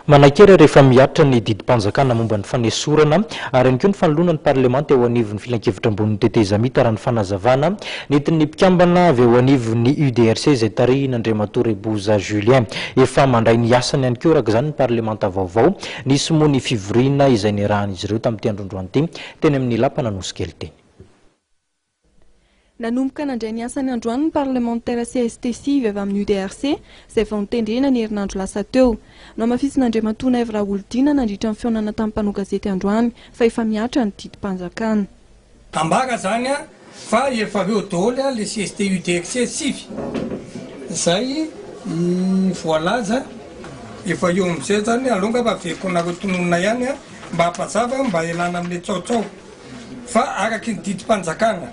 Manakery rehefa mihatra ny didim-panjakana momba ny fanesorana ary ihany koa ny fanoloana ny parlemanta eo anivon'ny filan-kevitra ambon'ny tetezamita raha ny fanazavana nentin'ny mpikambana avy eo anivon'ny Udr C izay tarihan'ny Reboza Julien efa mandray ny asany ihany koa araka izany ny parlemanta vaovao nisy moa ny fivoriana izay niarahan'izy ireo tamin'ity androany ity teny amin'ny lapana nosikely teny. Nanomboka nandray ny asany androany ny parlemantera avy amin'ny Udr C izay vao nitendrena ny herinandro lasa teo. No mafisin'andriamantoana raha nandritra ny fionana tamin'ny mpanao gazety androany fa efa mihatra ny didim-panjakana. Ambara zany fa efa reo daholo le CST Udr C sivy. Zay voalaza efa eo amin'izay zany alonga mba avekonareo tononona ihany mba hampazava mba elana amin'le tsaotsao fa araky ny didim-panjakana.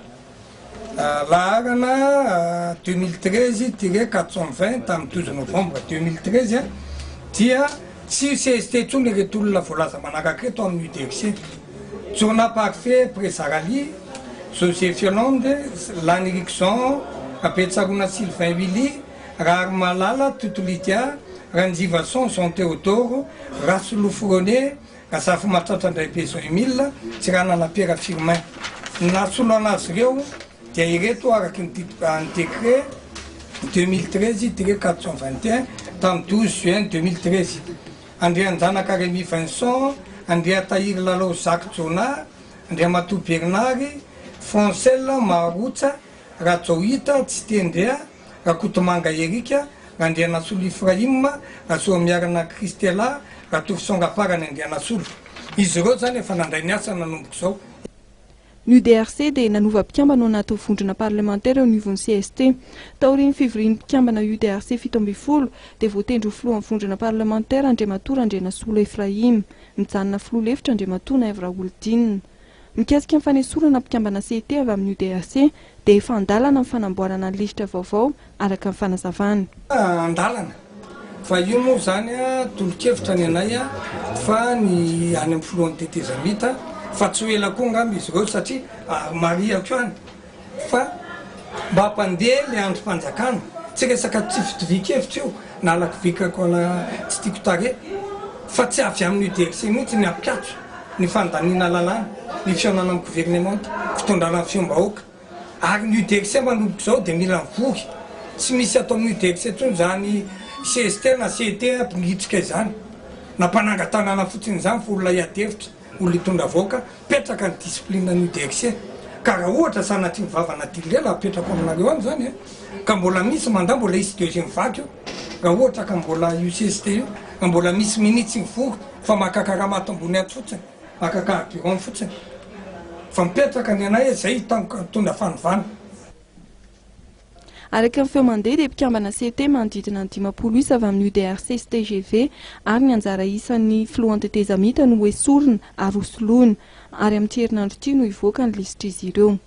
Laharana 2013-420 tamin'ny 12 novembre 2013 dia tsy CST tsony reto olona voalaza manaraka eto amin'ny Udr C. Journal parfait Présarali, Joseph Yolande, Lani Rickson, Apetsaruna Sylvain Willy, Rare Malala, Tutulitia, Ranzivason, Jean Théodore, Rasoulou Fouroné, Rasafo Matatandray Peso Emile, Tirana Lapierre Firmin. Nasolana azy ireo dia ireto araky ny décret 2013-421 tamin'ny 12 juin 2013. Andrea Njanaka Rémy Vincent, Andrea Tahir Lalo Jacques Jona, Andrea Matou Bernard, Francel Marotsa, Ratsohita Tsitendrea, Rakotomanga Erika, Andrea Nasolo Ifrahim, Rasoa Miarana Christella, Ratofisonga Parany Andrea Nasolo. Izy ireo zany efa nandray ny asa nanomboka izao. Ny Udr C dia nanova mpikambana ao anaty vondrona parlemantera eo anivon'ny CST. Taorian'ny fivorian'ny mpikambana Udr C 17 dia voatendry ho filoha amin'ny vondrona parlemantera Andriamatoa Andrianasolo Efraim, mijanona filoha lefitra Andriamatoa Evra Oldin. Mikasika ny fanesorana mpikambana CT avy amin'ny Udr C dia efa andalana amin'ny fanamboarana ny lisitra vaovao araka ny fanazavana. Andalana fa io moa zany tolo-kevitra ny anay fa ny any amin'ny filohan'ny tetezamita fa tsy ho ela koa ngamby izy ireo satria maria ko any fa mba hampandeha le androm-panjakana tsy resaka tsy fitovin-kevitra io na alaky vikako tsy tiako tare fa tsy avy amin'ny Udr C mihitsy ny ampikatso ny fandaniana lalàna ny fionana amin'ny gouvernemanta fitondrana ny fiom-bahoaka ary ny Udr C manomboka izao dia mila mivory tsy misy atao amin'ny Udr C tsony zany CST na CT mpihitrika izany na mpanangatanana fotsiny izany fa olona hiadevitra olona hitondra voaka petraka ny disiplinina ny Udr C ka raha ohatra sanatry mivavana dilela apetrako aminareo any zany ka mbola misy mandaa mbola isy deuxième vague io raha ohatra ka mbola io CST io ka mbola misy minitsy mivory fa makakaramato ambony ato fotsiny makakaburon fotsiny fa mipetraka ny anay zay tondra fanovana. Araka ny feo mandeha dia mpikambana CT manodidina ny 50 avy amin'ny Udr C sy TGV ary ny anjara isan'ny filohan'ny tetezamita no esorina ary hosoloina ary amin'ny herinandro ity no hivoaka ny lisitra izy ireo.